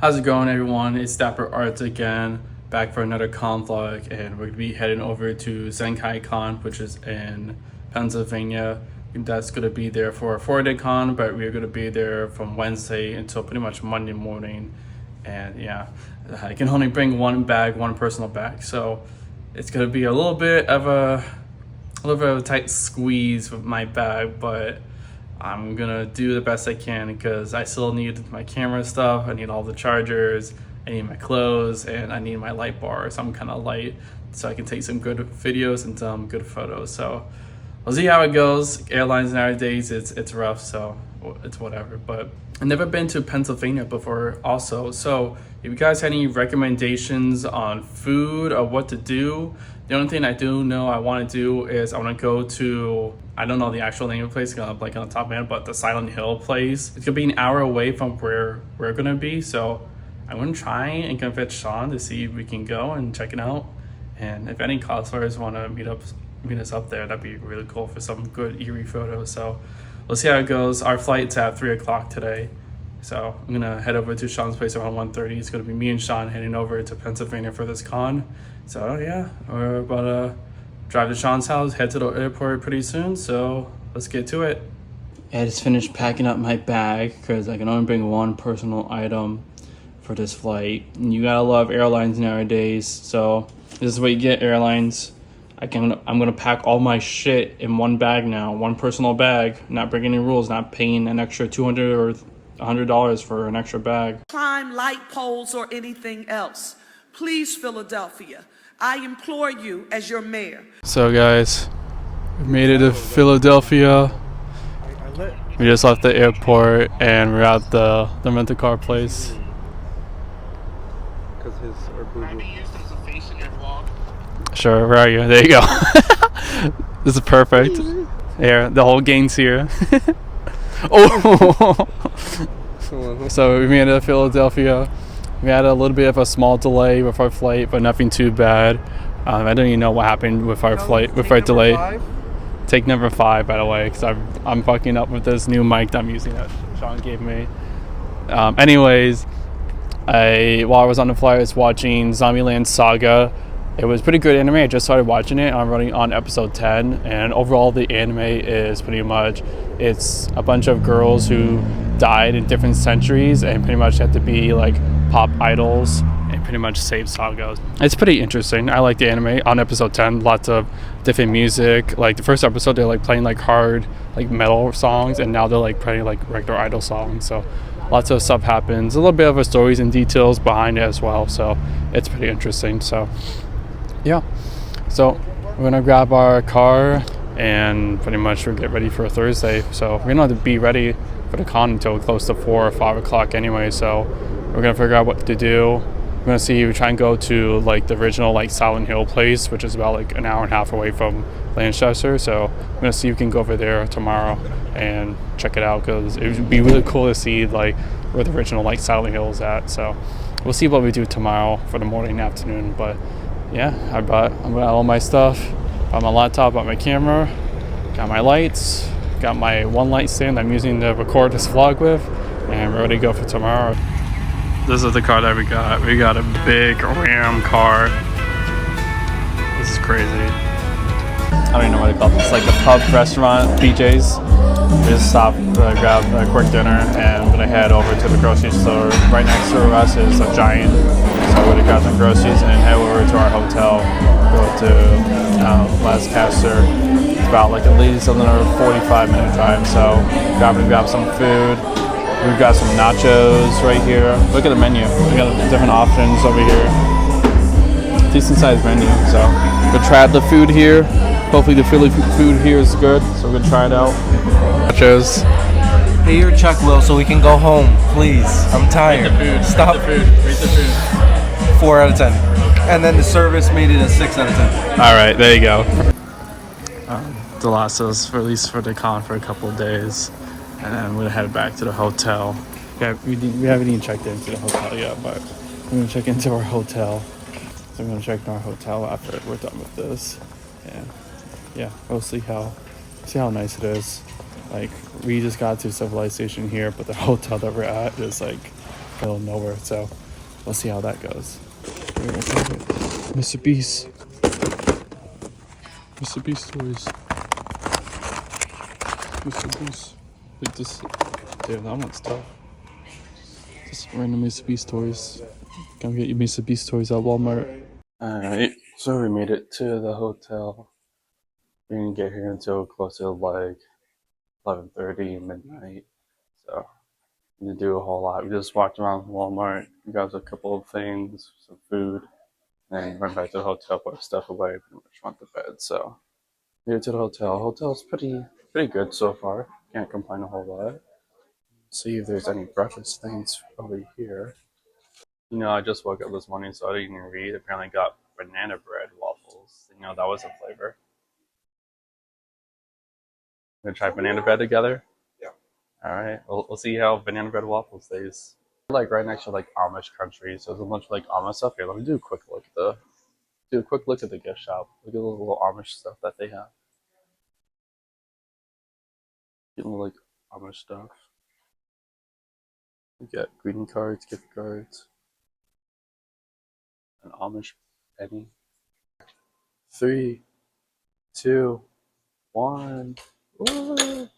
How's it going, everyone? It's dapper.arts again, back for another con vlog, and we're gonna be heading over to Zenkaikon, which is in Pennsylvania. That's gonna be there for a 4-day con, but we're gonna be there from Wednesday until pretty much Monday morning. And yeah, I can only bring one personal bag, so it's gonna be a little bit of a tight squeeze with my bag, but I'm gonna do the best I can because I still need my camera stuff. I need all the chargers, I need my clothes, and I need my light bar. So I'm kind of light so I can take some good videos and some good photos. So we'll see how it goes. Airlines nowadays, it's rough, so it's whatever. But I've never been to Pennsylvania before also. So if you guys have any recommendations on food or what to do, the only thing I do know I want to do is I want to go to, I don't know the actual name of the place, like on the top of my head, but the Silent Hill place. It's gonna be an hour away from where we're gonna be, so I'm gonna try and convince Sean to see if we can go and check it out. And if any cosplayers want to meet us up there, that'd be really cool for some good eerie photos. So we'll see how it goes. Our flight's at 3 o'clock today, so I'm gonna head over to Sean's place around 1:30. It's gonna be me and Sean heading over to Pennsylvania for this con. So yeah, we're about to drive to Sean's house, head to the airport pretty soon. So let's get to it. I just finished packing up my bag because I can only bring one personal item for this flight. And you gotta love airlines nowadays. So this is what you get, airlines. I'm gonna pack all my shit in one bag now, one personal bag. Not breaking any rules, not paying an extra $200 or $100 for an extra bag. Climb light poles or anything else. Please, Philadelphia, I implore you as your mayor. So guys, we made it to Philadelphia. We just left the airport and we're at the rental car place. Sure, where are you? There you go. This is perfect. Here, the whole gang's here. Oh! So we made it to Philadelphia. We had a little bit of a small delay with our flight, but nothing too bad. I don't even know what happened with our flight, with our delay. 5? Take number 5, by the way, because I'm fucking up with this new mic that I'm using that Sean gave me. Anyways, while I was on the flight, I was watching Zombieland Saga. It was pretty good anime. I just started watching it. I'm running on episode 10, and overall the anime is pretty much, it's a bunch of girls who died in different centuries and pretty much had to be like pop idols and pretty much save Saga. It's pretty interesting. I like the anime. On episode 10, lots of different music. Like the first episode, they're like playing like hard like metal songs, and now they're like playing like regular idol songs. So lots of stuff happens. A little bit of a stories and details behind it as well. So it's pretty interesting. So yeah, so we're gonna grab our car and pretty much we'll get ready for Thursday. So we're gonna have to be ready for the con until close to 4 or 5 o'clock anyway. So we're gonna figure out what to do. We're gonna try and go to like the original like Silent Hill place, which is about like an hour and a half away from Lancaster. So we're gonna see if we can go over there tomorrow and check it out, because it would be really cool to see like where the original like Silent Hill is at. So we'll see what we do tomorrow for the morning and afternoon. But yeah, I brought all my stuff. Got my laptop, got my camera, got my lights, got my one light stand I'm using to record this vlog with, and we're ready to go for tomorrow. This is the car that we got. We got a big Ram car. This is crazy. I don't even know what they call it. It's like a pub restaurant, BJ's. We just stopped to grab a quick dinner and we're gonna head over to the grocery store. Right next to us is a Giant. So we're gonna grab some groceries and head over to our hotel. Go to Lancaster. It's about like at least another 45-minute drive. So grab some food. We've got some nachos right here. Look at the menu. We got different options over here. Decent sized menu. So we'll try out the food here. Hopefully the Philly food here is good. So we're gonna try it out. Nachos. Pay your check, Will, so we can go home, please. I'm tired. Rate the food. Stop. Rate the food. 4 out of 10. And then the service made it a 6 out of 10. All right, there you go. The last was released for the con for a couple of days, and then we're gonna head back to the hotel. Yeah, we haven't even checked into the hotel yet, but we're gonna check into our hotel. So we're gonna check in our hotel after we're done with this, and yeah, we'll see how nice it is. Like, we just got to civilization here, but the hotel that we're at is like middle of nowhere. So we'll see how that goes. Mr. Beast. Mr. Beast toys. Mr. Beast. Like this. Damn, that one's tough. Just random Mr. Beast toys. Come get you Mr. Beast toys at Walmart. Alright, so we made it to the hotel. We didn't get here until close to like 11:30 midnight. So we didn't do a whole lot. We just walked around Walmart, got a couple of things, some food, and then went back to the hotel, put our stuff away, pretty much went to bed. So here to the hotel. Hotel's pretty good so far. Can't complain a whole lot. See if there's any breakfast things over here. You know, I just woke up this morning, so I didn't even read. Apparently got banana bread waffles. You know, that was a flavor. We're gonna try banana bread together? Yeah. Alright, we'll see how banana bread waffles taste. We're like right next to like Amish country, so there's a bunch of like Amish stuff here. Let me do a quick look at the gift shop. Look at the little Amish stuff that they have. Getting like Amish stuff. We got greeting cards, gift cards, an Amish penny. 3, 2, 1. Woo!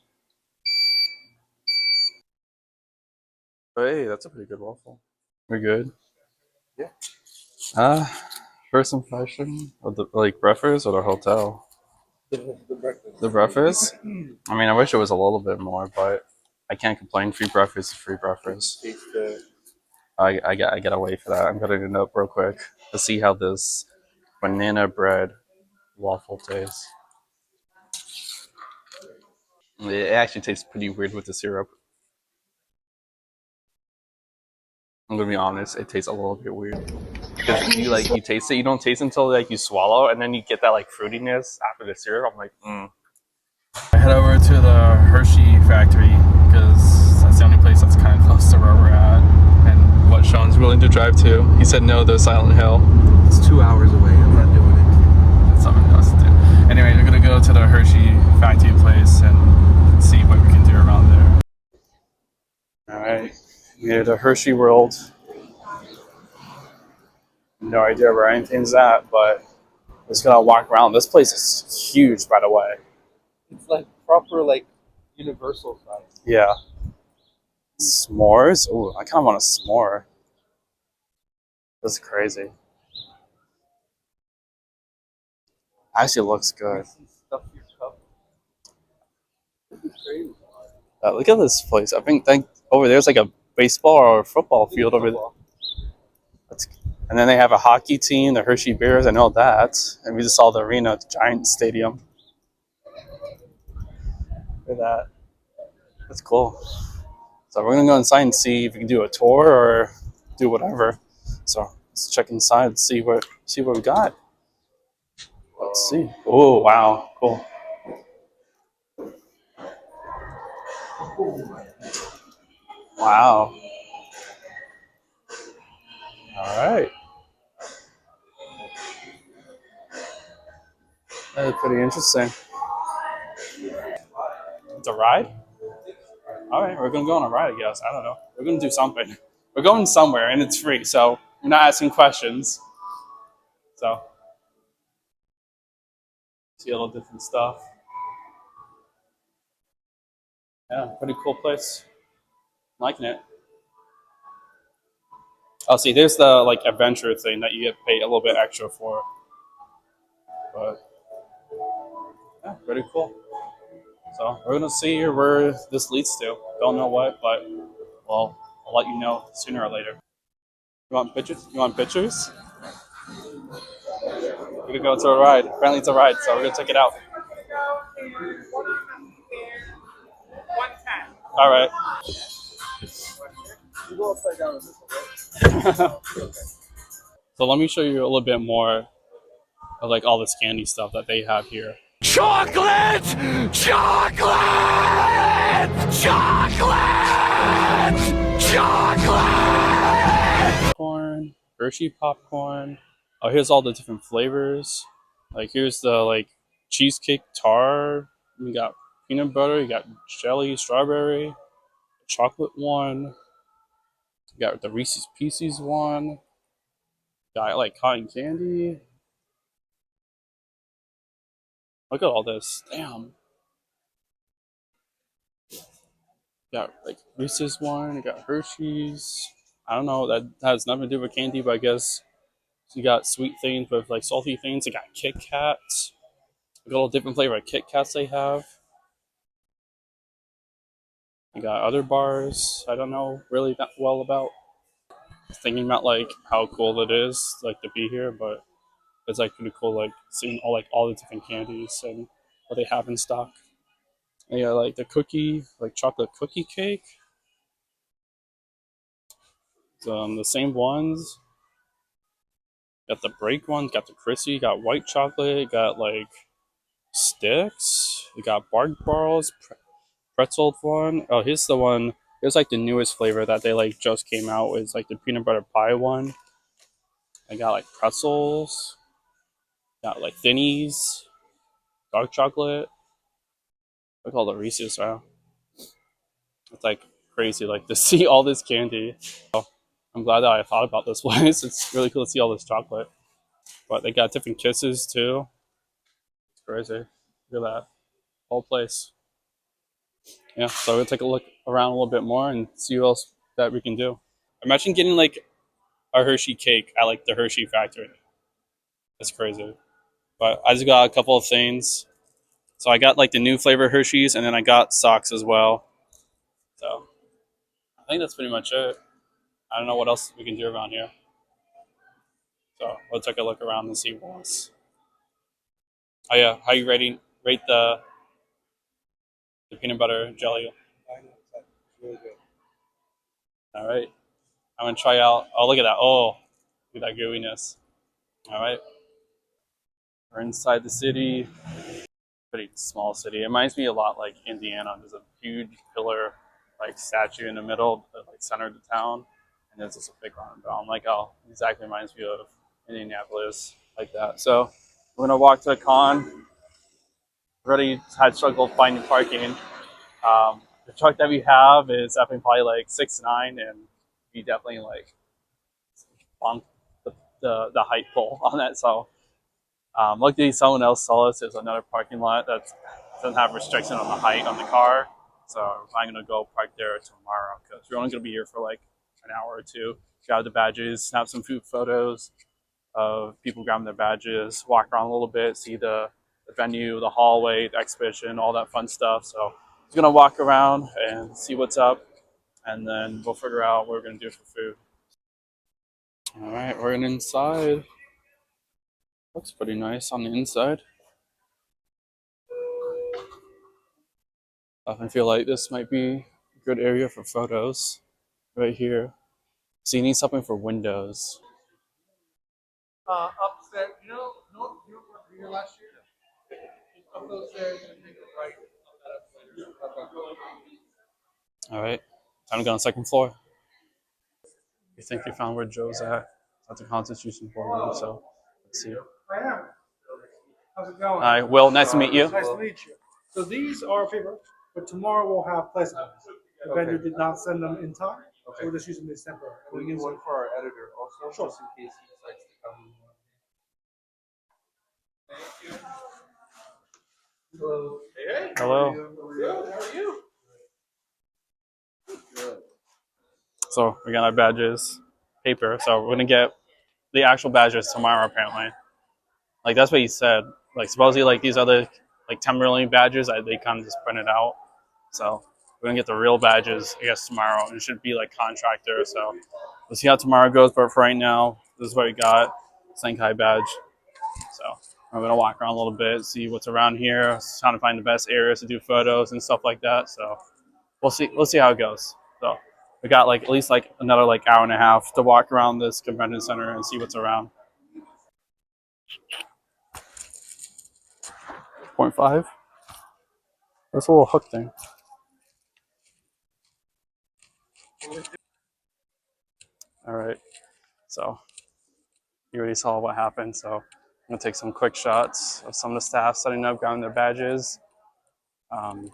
Hey, that's a pretty good waffle. We're good. Yeah. First impression of the like breakfast or the hotel? The breakfast. The breakfast? I mean, I wish it was a little bit more, but I can't complain. Free breakfast is free breakfast. I gotta wait for that. I'm cutting it up real quick to see how this banana bread waffle tastes. It actually tastes pretty weird with the syrup. I'm gonna be honest, it tastes a little bit weird. Because you taste it, you don't taste it until like you swallow, and then you get that like fruitiness after the syrup. I'm like, I head over to the Hershey factory because that's the only place that's kind of close to where we're at, and what Sean's willing to drive to. He said no to Silent Hill. It's 2 hours away. I'm not doing it. That's something else to do. Anyway, we're gonna go to the Hershey factory place and see what we can do around there. All right, we're to Hershey World. No idea where anything's at, but just gotta walk around. This place is huge, by the way. It's like proper, like universal size. Yeah. S'mores? Ooh, I kind of want a s'more. This is crazy. Actually looks good. Look at this place. I think over there's like a baseball or a football field over there. And then they have a hockey team, the Hershey Bears. I know that. And we just saw the arena, the Giant Stadium. Look at that. That's cool. So we're gonna go inside and see if we can do a tour or do whatever. So let's check inside and see what we got. Let's see. Oh wow, cool. Wow. All right. That's pretty interesting. It's a ride? All right, we're gonna go on a ride, I guess. I don't know. We're gonna do something. We're going somewhere, and it's free, so we're not asking questions. So, see all the different stuff. Yeah, pretty cool place. I'm liking it. Oh, see, there's the like adventure thing that you get paid a little bit extra for. But yeah, pretty cool. So we're gonna see where this leads to. Don't know what, but well, I'll let you know sooner or later. You want pictures? You want pictures? We're gonna go to a ride. Apparently it's a ride, so we're gonna check it out. All right. You go upside down with this one, right? So let me show you a little bit more of like all this candy stuff that they have here. Chocolate! Chocolate! Chocolate! Chocolate! Popcorn, Hershey popcorn. Oh, here's all the different flavors. Like here's the like cheesecake tar. We got peanut butter. You got jelly, strawberry, chocolate one. Got the Reese's Pieces one. Got like cotton candy. Look at all this. Damn. Got like Reese's one. I got Hershey's. I don't know. That has nothing to do with candy, but I guess you got sweet things with like salty things. I got Kit Kats. Look at all different flavor of Kit Kats they have. You got other bars I don't know really that well about. Thinking about like how cool it is like to be here, but it's like pretty cool like seeing all the different candies and what they have in stock. And yeah, like the cookie, like chocolate cookie cake. The same ones. Got the break ones, got the crispy, got white chocolate, got like sticks. We got bark balls, pretzel one. Oh, here's the one. Here's like the newest flavor that they like just came out with, like the peanut butter pie one. I got like pretzels, got like thinnies, dark chocolate. Look at all the Reese's, wow. It's like crazy, like to see all this candy. I'm glad that I thought about this place. It's really cool to see all this chocolate. But they got different kisses too. It's crazy. Look at that whole place. Yeah, so we'll take a look around a little bit more and see what else that we can do. Imagine getting like a Hershey cake at like the Hershey factory. That's crazy. But I just got a couple of things. So I got like the new flavor Hershey's, and then I got socks as well. So I think that's pretty much it. I don't know what else we can do around here. So we'll take a look around and see what else. Oh yeah, how you rating rate the peanut butter jelly? All right, I'm gonna try out. Oh, look at that! Oh, look at that gooiness. All right, we're inside the city. Pretty small city. It reminds me a lot like Indiana. There's a huge pillar, like statue in the middle, like center of the town, and there's just a big roundabout. I'm like, oh, exactly reminds me of Indianapolis, like that. So we're gonna walk to the con. Already had struggle finding parking. The truck that we have is definitely probably like 6'9", and we definitely like bonk the height pole on that. So luckily, someone else saw us. There's another parking lot that doesn't have restriction on the height on the car. So I'm gonna go park there tomorrow because we're only gonna be here for like an hour or two. Grab the badges, snap some food photos of people grabbing their badges, walk around a little bit, see the venue, the hallway, the exhibition, all that fun stuff. So I'm gonna walk around and see what's up, and then we'll figure out what we're gonna do for food. All right, we're inside. Looks pretty nice on the inside. I feel like this might be a good area for photos right here. So you need something for windows. Upstairs, you know what we were here last year? Up those stairs and take a right up that upstairs. All right, time to go on the second floor. We think we found where Joe's at the Constitution Ballroom. So let's see. I am. How's it going? Hi, Will. Nice to meet you. Nice to meet you. So these are paper, but tomorrow we'll have plastic ones. The vendor did not send them in time, so we're just using these temporary. We need one for our editor also, Sure. just in case he decides to come. Hello. Hey. Hello. Good. How are you? So we got our badges, paper. So we're gonna get the actual badges tomorrow, apparently. Like that's what he said. Like supposedly, like these other like temporary badges, they kind of just printed out. So we're gonna get the real badges, I guess, tomorrow. And it should be like contractor. So we'll see how tomorrow goes. But for right now, this is what we got. Zenkai badge. So I'm gonna walk around a little bit, see what's around here, trying to find the best areas to do photos and stuff like that. So we'll see. We'll see how it goes. So we got like at least like another like hour and a half to walk around this convention center and see what's around. 0.5. That's a little hook thing. All right. So you already saw what happened. So I'm gonna take some quick shots of some of the staff setting up, grabbing their badges. Um,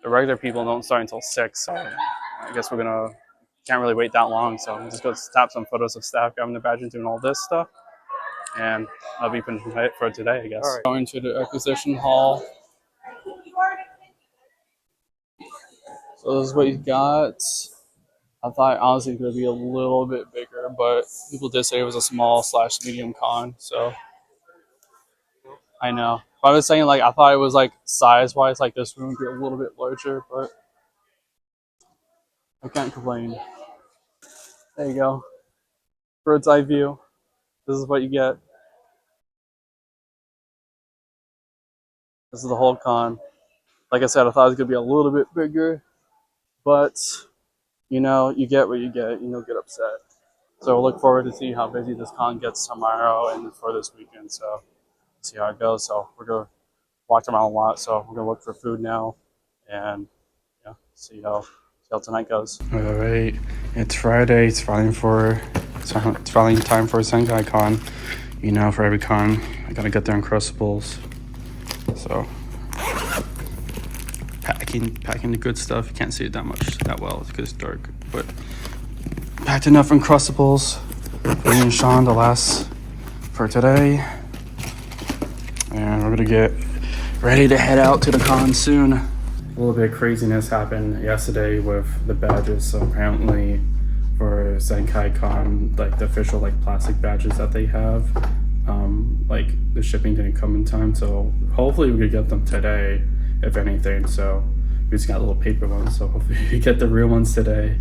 the regular people don't start until 6, so I guess we're gonna can't really wait that long. So I'm just going to snap some photos of staff grabbing the badge and doing all this stuff. And I'll be finished for today, I guess. Going to the acquisition hall. So this is what you got. I thought honestly it was going to be a little bit bigger, but people did say it was a small/medium con. So I know. But I was saying like I thought it was like size-wise, like this room would be a little bit larger, but I can't complain. There you go. Bird's eye view. This is what you get. This is the whole con. Like I said, I thought it was going to be a little bit bigger, but you know, you get what you get. You don't get upset. So we'll look forward to see how busy this con gets tomorrow and for this weekend. So see how it goes. So we're going to walk around a lot. So we're going to look for food now and yeah, see how tonight goes. All right, it's Friday. It's finally time for Zenkaikon. You know, for every con, I gotta get their Uncrustables. So packing the good stuff. You can't see it that well because it's dark, but packed enough Uncrustables. Me and Sean, the last for today, and we're gonna get ready to head out to the con soon. A little bit of craziness happened yesterday with the badges. So apparently for Zenkaikon, like the official like plastic badges that they have, like the shipping didn't come in time. So hopefully we could get them today, if anything. So we just got little paper ones. So hopefully we get the real ones today.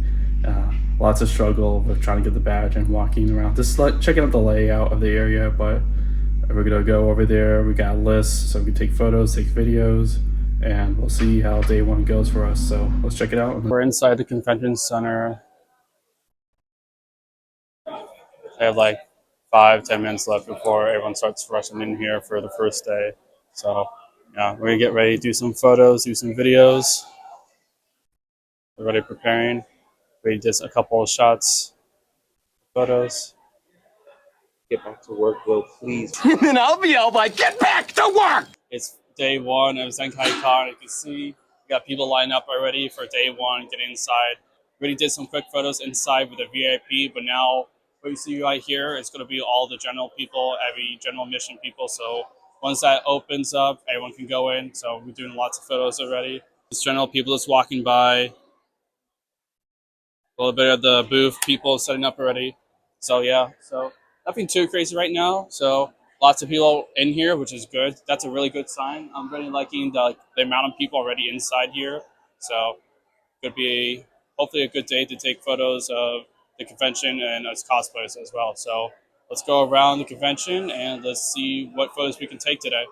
Lots of struggle with trying to get the badge and walking around, just like checking out the layout of the area. But we're gonna go over there. We got lists so we can take photos, take videos, and we'll see how day one goes for us. So let's check it out. We're inside the convention center. I have like 5-10 minutes left before everyone starts rushing in here for the first day. So yeah, we're gonna get ready, do some photos, do some videos. We're already preparing. We did a couple of shots, photos. Get back to work, Will, please. And then I'll be all like, get back to work! It's day one of Zenkaikon. You can see we got people lined up already for day one, getting inside. We already did some quick photos inside with the VIP, but now what you see right here is going to be all the general people, every general mission people. So once that opens up, everyone can go in. So we're doing lots of photos already. Just general people just walking by. A little bit of the booth people setting up already. So yeah, so nothing too crazy right now. So lots of people in here, which is good. That's a really good sign. I'm really liking the amount of people already inside here. So could be hopefully a good day to take photos of the convention and as cosplays as well. So let's go around the convention and let's see what photos we can take today.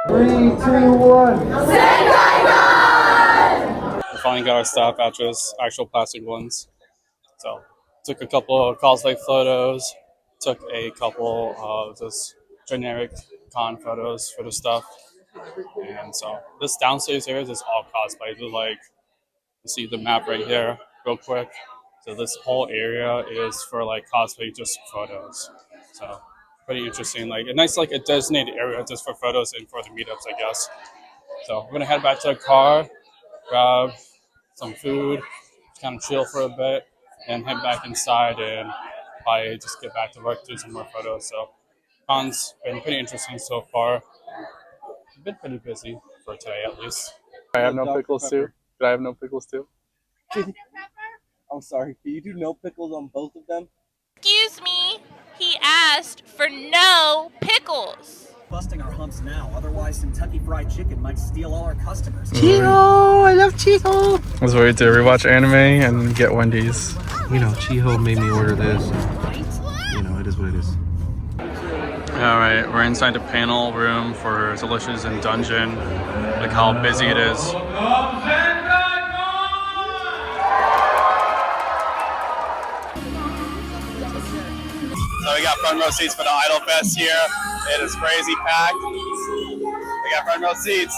Three, two, one. We finally got our staff badges, actual plastic ones. So took a couple of cosplay photos, took a couple of just generic con photos for the stuff. And so this downstairs here is just all cosplay. Just like you see the map right here, real quick. So this whole area is for like cosplay, just photos. So pretty interesting. Like a nice, like a designated area just for photos and for the meetups, I guess. So we're gonna head back to the car, grab some food, kind of chill for a bit, and head back inside and probably just get back to work, do some more photos. So con's been pretty interesting so far. Been pretty busy for today at least. I have no pickles too. Did I have no pickles too? I'm sorry, can you do no pickles on both of them? Excuse me, he asked for no pickles. Busting our humps now, otherwise Kentucky Fried Chicken might steal all our customers. Chiho! I love Chiho! I was waiting to rewatch anime and get Wendy's. You know, Chiho made me order this. You know, it is what it is. Alright, we're inside the panel room for Delicious and Dungeon. Look how busy it is. So we got front row seats for the Idol Fest here. It is crazy packed. We got front row seats.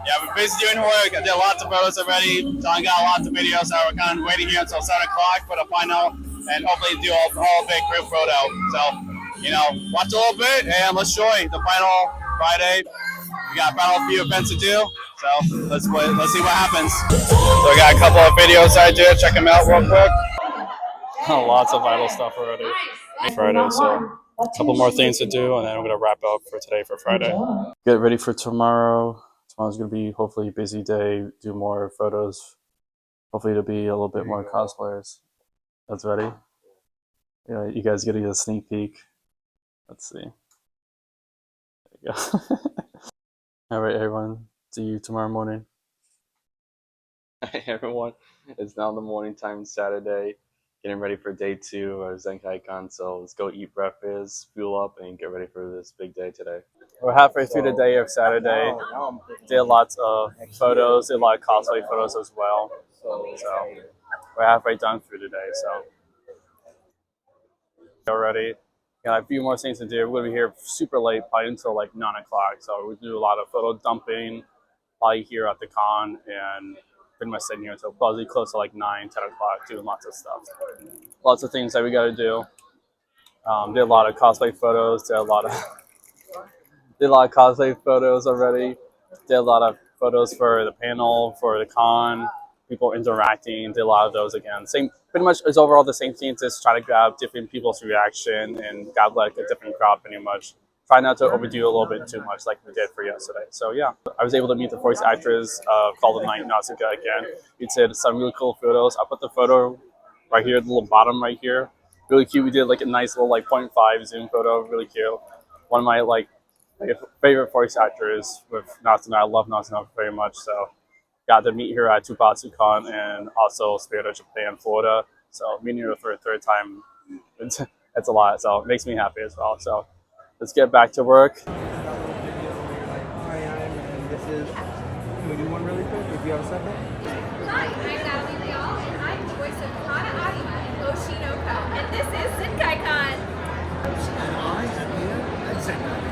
Yeah, we're busy doing work. I did lots of photos already. John got lots of videos, so we're kind of waiting here until 7 o'clock for the final and hopefully do a whole big group photo. So, you know, watch a little bit and let's join the final Friday. We got a final few events to do. So let's see what happens. So I got a couple of videos I did. Check them out real quick. Lots of idle stuff already. Friday, so a couple more things to do, and then I'm gonna wrap up for today for Friday. Get ready for tomorrow. Tomorrow's gonna be hopefully a busy day. Do more photos. Hopefully it'll be a little bit more cosplayers. That's ready. Yeah, you guys getting a sneak peek. Let's see. There you go. All right, everyone. See you tomorrow morning. Hi, everyone. It's now the morning time, Saturday. Getting ready for day 2 of Zenkaikon. So let's go eat breakfast, fuel up, and get ready for this big day today. We're halfway through the day of Saturday. Did lots of photos, did a lot of cosplay photos as well. So we're halfway done through the day. So already got a few more things to do. We're gonna be here super late, probably until like 9 o'clock. So we do a lot of photo dumping, probably here at the con, and pretty much sitting here until probably close to like 9, 10 o'clock, doing lots of stuff. Lots of things that we got to do. Did a lot of cosplay photos. Did a lot of cosplay photos already. Did a lot of photos for the panel, for the con, people interacting. Did a lot of those again. Same, pretty much is overall the same thing. Just try to grab different people's reaction and grab like a different crowd pretty much. Try not to overdo a little bit too much like we did for yesterday. So yeah, I was able to meet the voice actress called the Night Natsuka again. We did some really cool photos. I put the photo right here at the little bottom right here. Really cute. We did like a nice little like 0.5 zoom photo. Really cute. One of my like favorite voice actors with Natsuka. I love Natsuka very much. So got to meet her at TubatsuCon and also Spirit of Japan, Florida. So meeting her for a third time, it's a lot. So it makes me happy as well. So let's get back to work. Hi, and this is. Can we do one really quick if you have a second? Hi, I'm Natalie Leal, and I'm the voice of Kana Arima in Oshinoko, and this is Zenkaikon. And I am here at Zenkaikon.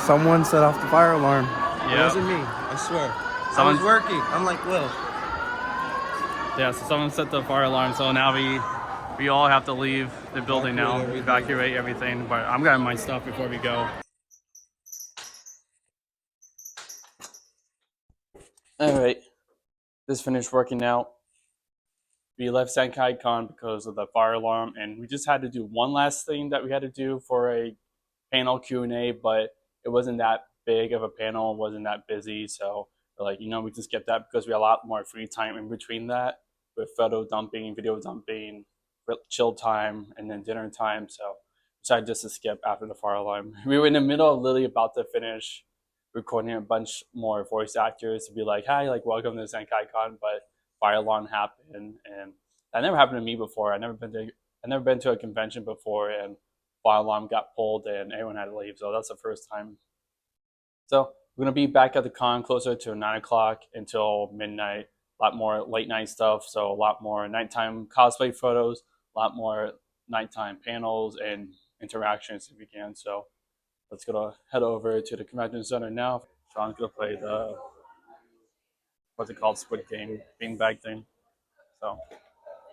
Someone set off the fire alarm. Yeah. It wasn't me. I swear. I was working. I'm like Will. Yeah, so someone set the fire alarm, so now we all have to leave the building now, evacuate everything. But I'm grabbing my stuff before we go. All right, just finished working out. We left Zenkaikon because of the fire alarm, and we just had to do one last thing that we had to do for a panel Q&A, but it wasn't that big of a panel, it wasn't that busy, so we're like, we just get that because we had a lot more free time in between that with photo dumping, video dumping, chill time, and then dinner time. So decided just to skip after the fire alarm. We were in the middle of literally about to finish recording a bunch more voice actors to be like, hi, like welcome to Zenkaikon, but fire alarm happened, and that never happened to me before. I've never been to a convention before, and fire alarm got pulled and everyone had to leave. So that's the first time. So we're gonna be back at the con closer to 9 o'clock until midnight. A lot more late night stuff, so a lot more nighttime cosplay photos, a lot more nighttime panels and interactions if we can. So let's go head over to the convention center now. Sean's gonna play the what's it called, Squid Game beanbag thing. So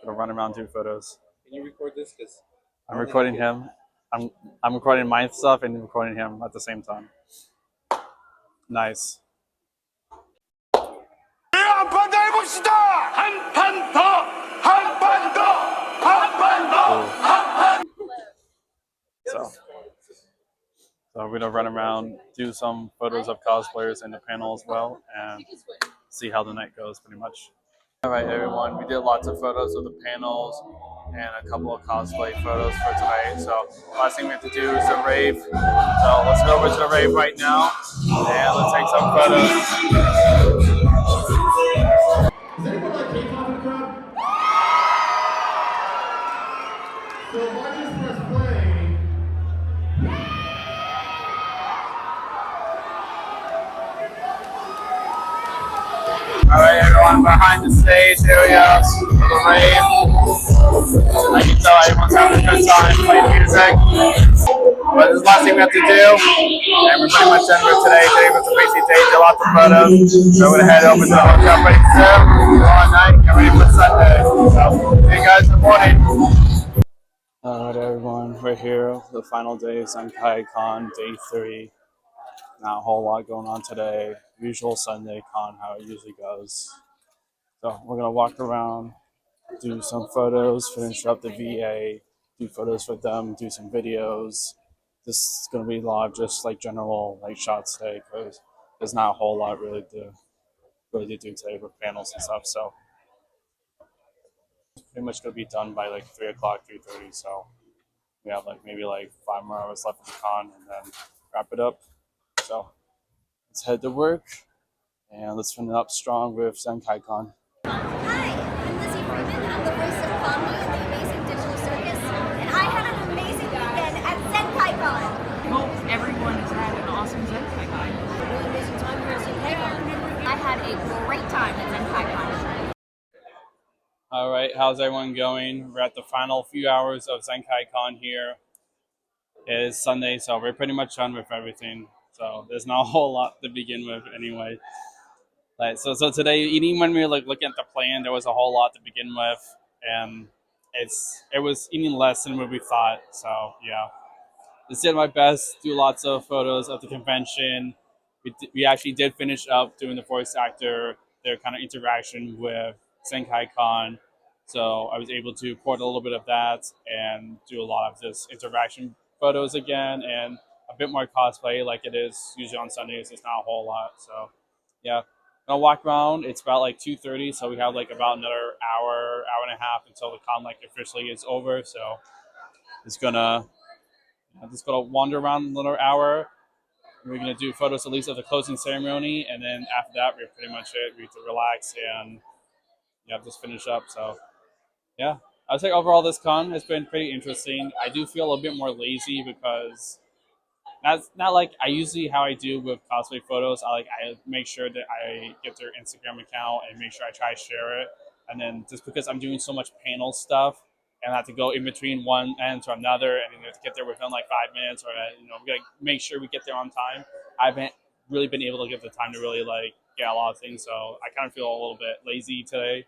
gonna run around do photos. Can you record this? Because I'm recording him. I'm recording my stuff and recording him at the same time. Nice. So we're gonna run around, do some photos of cosplayers in the panel as well, and see how the night goes pretty much. All right, everyone, we did lots of photos of the panels and a couple of cosplay photos for tonight. So last thing we have to do is the rave. So let's go over to the rave right now and let's take some photos. Does anyone like K-pop in the crowd? So if I just press play. All right, everyone, behind the stage area for the rave. I can tell everyone's having a good time playing music. But this is the last thing we have to do. And we're pretty much done for today. Today was a busy day, did lots of photos. So we're going to head over to the hotel pretty soon. All night, get ready for Sunday. So see you guys in the morning. All right, everyone, we're here. The final day of Zenkaikon, day 3. Not a whole lot going on today. Usual Sunday con, how it usually goes. So we're gonna walk around, do some photos, finish up the VA, do photos with them, do some videos. This is gonna be a lot of just like general like shots today because there's not a whole lot really to do today with panels and stuff. So pretty much gonna be done by like 3 o'clock, 3:30. So we have like maybe like 5 more hours left of the con and then wrap it up. So let's head to work and let's finish up strong with Zenkaikon. Hi, I'm Lizzie Freeman. I'm the voice of Pomni in the Amazing Digital Circus, and I had an amazing weekend at Zenkaikon. Hope everyone has had an awesome Zenkaikon. Really amazing time here at Zenkaikon. I had a great time at Zenkaikon. All right, how's everyone going? We're at the final few hours of Zenkaikon here. It is Sunday, so we're pretty much done with everything. So there's not a whole lot to begin with anyway. Like so today, even when we were like looking at the plan, there was a whole lot to begin with, and it was even less than what we thought. So yeah, just did my best, do lots of photos of the convention. We actually did finish up doing the voice actor, their kind of interaction with Zenkaikon. So I was able to port a little bit of that and do a lot of this interaction photos again and a bit more cosplay like it is usually on Sundays. It's not a whole lot. So yeah, I'll walk around. It's about like 2:30, so we have like about another hour and a half until the con like officially is over. So it's gonna I'm just gonna wander around another hour. We're gonna do photos at least of the closing ceremony, and then after that, we're pretty much it. We have to relax and yeah, just finish up. So yeah, I'd say overall this con has been pretty interesting. I do feel a bit more lazy because that's not like I usually how I do with cosplay photos. I make sure that I get their Instagram account and make sure I try to share it. And then just because I'm doing so much panel stuff and I have to go in between one end to another and have to get there within like 5 minutes or we gotta make sure we get there on time. I haven't really been able to get the time to really like get a lot of things. So I kind of feel a little bit lazy today.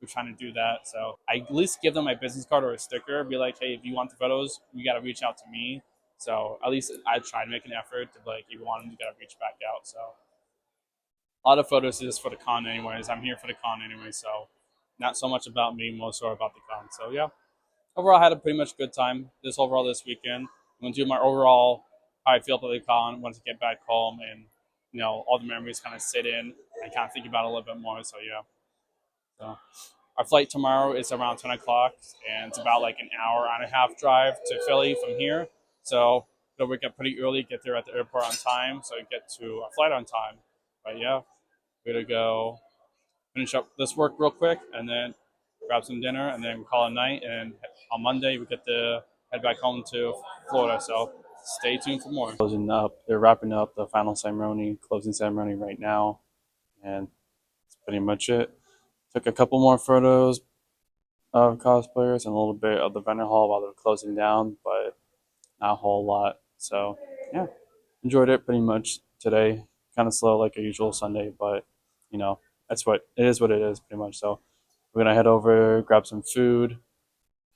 We're trying to do that. So I at least give them my business card or a sticker. Be like, hey, if you want the photos, you got to reach out to me. So at least I try to make an effort to like, if you want them, you got to reach back out. So a lot of photos is for the con anyways. I'm here for the con anyway. So not so much about me, more so about the con. So yeah, overall I had a pretty much good time this weekend. I'm going to do my overall how I feel about the con once I get back home and, all the memories kind of sit in and kind of think about it a little bit more. So yeah. So our flight tomorrow is around 10 o'clock, and it's about like an hour and a half drive to Philly from here. So we'll wake up pretty early, get there at the airport on time, so we get to our flight on time. But yeah, we're going to go finish up this work real quick, and then grab some dinner, and then call it a night. And on Monday, we get to head back home to Florida. So stay tuned for more. They're wrapping up the final ceremony, closing ceremony right now, and that's pretty much it. Took a couple more photos of cosplayers and a little bit of the vendor hall while they're closing down, but not a whole lot. So yeah, enjoyed it pretty much today. Kind of slow like a usual Sunday, but that's what it is. What it is pretty much. So we're gonna head over, grab some food,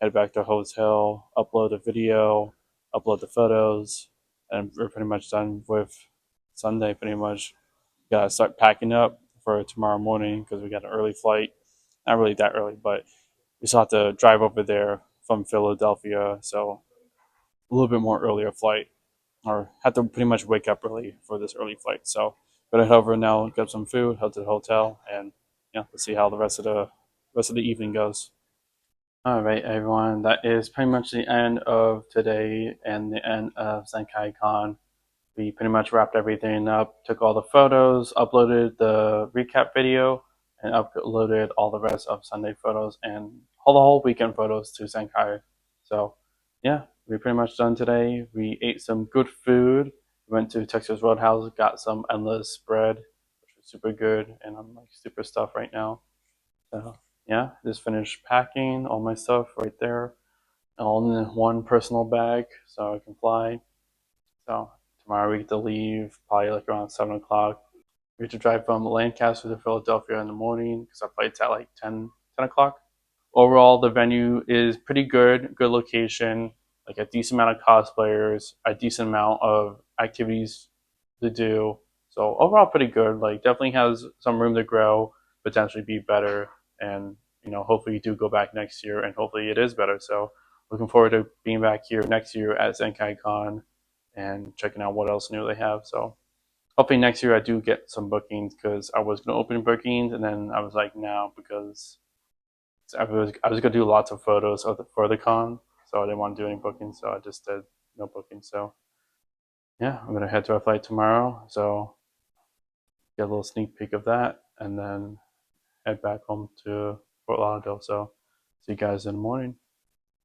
head back to the hotel, upload a video, upload the photos, and we're pretty much done with Sunday. Pretty much gotta start packing up for tomorrow morning because we got an early flight. Not really that early, but we still have to drive over there from Philadelphia, so a little bit more earlier flight, or have to pretty much wake up early for this early flight. So gonna head over now, get some food, head to the hotel, and yeah, let's see how the rest of the evening goes. All right, everyone, that is pretty much the end of today and the end of Zenkaikon. We pretty much wrapped everything up, took all the photos, uploaded the recap video, and uploaded all the rest of Sunday photos and all the whole weekend photos to Zenkai. So yeah, we're pretty much done today. We ate some good food. We went to Texas Roadhouse, got some endless bread, which was super good, and I'm like super stuffed right now. So yeah, just finished packing all my stuff right there, all in one personal bag so I can fly. So tomorrow we get to leave probably like around 7 o'clock. We have to drive from Lancaster to Philadelphia in the morning because our flight's at like 10 o'clock. Overall, the venue is pretty good location, like a decent amount of cosplayers, a decent amount of activities to do. So overall, pretty good. Like definitely has some room to grow, potentially be better, and hopefully you do go back next year, and hopefully it is better. So looking forward to being back here next year at Zenkaikon and checking out what else new they have. So hopefully next year I do get some bookings because I was gonna open bookings and then I was like no because I was gonna do lots of photos for the con, so I didn't want to do any bookings, so I just did no bookings. So yeah, I'm gonna head to a flight tomorrow, so get a little sneak peek of that, and then head back home to Fort Lauderdale. So see you guys in the morning.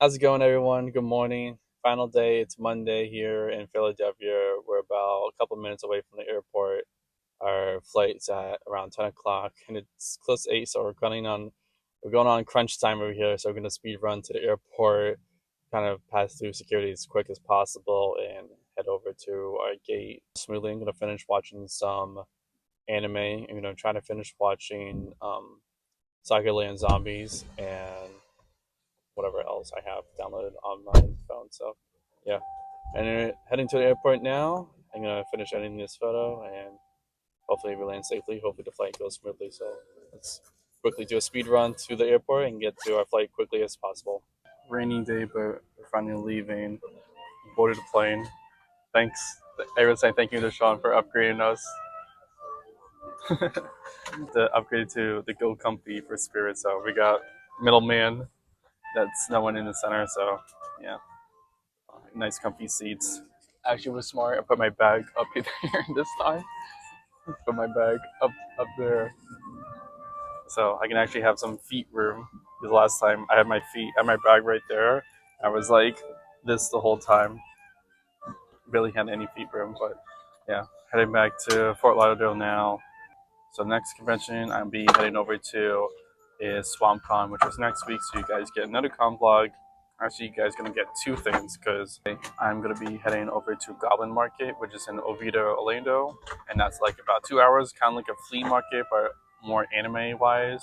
How's it going, everyone? Good morning. Final day. It's Monday here in Philadelphia. We're about a couple minutes away from the airport. Our flight's at around 10 o'clock, and it's close to 8, so we're going on crunch time over here. So we're gonna speed run to the airport, kind of pass through security as quick as possible, and head over to our gate smoothly. I'm gonna finish watching some anime. I'm gonna try to finish watching Soccer Land Zombies and whatever else I have downloaded on my phone. So yeah, and heading to the airport now. I'm gonna finish editing this photo and hopefully we land safely. Hopefully the flight goes smoothly. So let's quickly do a speed run to the airport and get to our flight quickly as possible. Rainy day, but we're finally leaving. Boarded the plane. Thanks. Everyone saying thank you to Sean for upgrading us. The upgrade to the Go Comfy for Spirit. So we got middleman. That's no one in the center. So yeah, nice comfy seats. Actually, was smart. I put my bag up here this time. Put my bag up there, so I can actually have some feet room. Because last time I had my feet and my bag right there, I was like this the whole time. Barely had any feet room, but yeah, heading back to Fort Lauderdale now. So next convention I'll be heading over to is SwampCon, which is next week. So you guys get another con vlog. Actually, you guys gonna get two things because I'm gonna be heading over to Goblin Market, which is in Oviedo, Orlando, and that's like about 2 hours, kind of like a flea market, but more anime wise,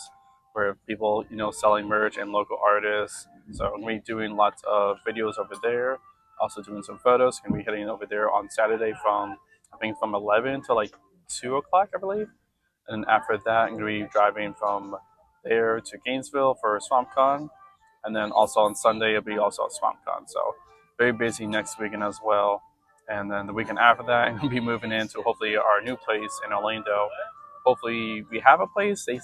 where people selling merch and local artists. So I'm gonna be doing lots of videos over there, also doing some photos. Gonna be heading over there on Saturday from I think from 11 to like 2 o'clock, I believe. And after that, I'm going to be driving from there to Gainesville for SwampCon. And then also on Sunday, it'll be also at SwampCon. So very busy next weekend as well. And then the weekend after that, I'm going to be moving into hopefully our new place in Orlando. Hopefully we have a place. They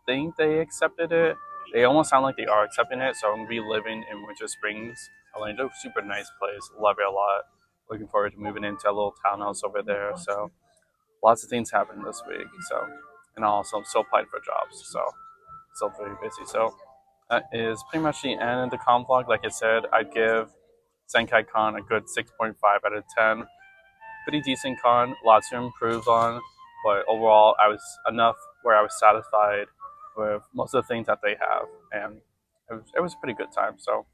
think they accepted it. They almost sound like they are accepting it. So I'm going to be living in Winter Springs, Orlando. Super nice place. Love it a lot. Looking forward to moving into a little townhouse over there. So lots of things happened this week. So, and also I'm still applying for jobs. So, still very busy. So, that is pretty much the end of the con vlog. Like I said, I'd give Zenkaikon a good 6.5 out of 10. Pretty decent con, lots to improve on, but overall, I was enough where I was satisfied with most of the things that they have, and it was a pretty good time. So,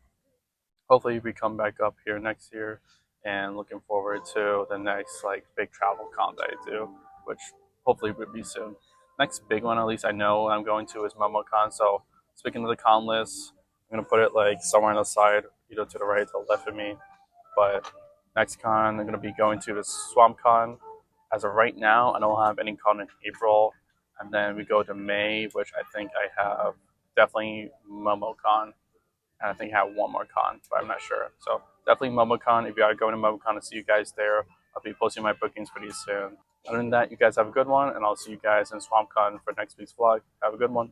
hopefully we come back up here next year, and looking forward to the next like big travel con that I do, which hopefully will be soon. Next big one, at least I know I'm going to, is MomoCon. So speaking of the con list, I'm gonna put it like somewhere on the side, either to the right or left of me. But next con I'm gonna be going to is SwampCon. As of right now, I don't have any con in April, and then we go to May, which I think I have definitely MomoCon, and I think I have one more con, but I'm not sure. So definitely MomoCon. If you are going to MomoCon, I'll see you guys there. I'll be posting my bookings pretty soon. Other than that, you guys have a good one, and I'll see you guys in SwampCon for next week's vlog. Have a good one.